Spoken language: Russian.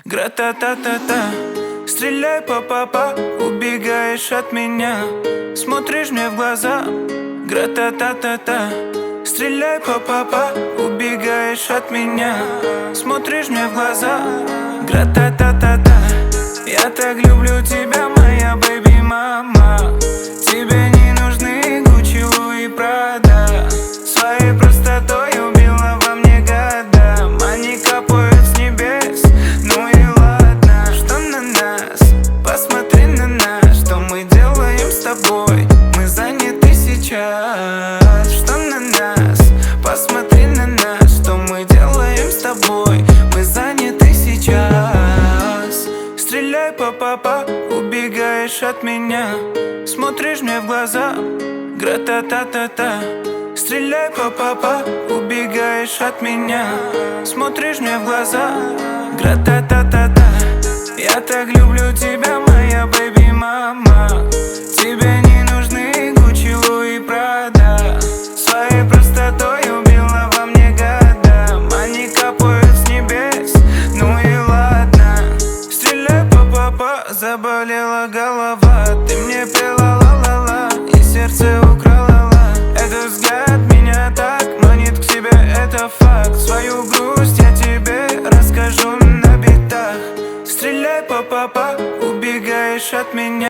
Гра-та-та-та-та, стреляй па-па-па, убегаешь от меня, смотришь мне в глаза. Гра-та-та-та-та, стреляй па-па-па, убегаешь от меня, смотришь мне в глаза. Гра-та-та-та-та, я так люблю тебя, моя бэби-мама. Тебе не нужны Гуччи, Луи, Прада. Своей простотой убила во мне года. Они капают с небес, ну и ладно. Что на нас? Посмотри на нас. Что мы делаем с тобой? Мы заняты сейчас. Что на нас? Посмотри на нас. Что мы делаем с тобой? Мы заняты сейчас. Стреляй па-па-па, убегаешь от меня, смотришь мне в глаза. Гра-та-та-та-та, стреляй па-па-па, убегаешь от меня, смотришь мне в глаза. Гра-та-та-та-та, я так люблю тебя,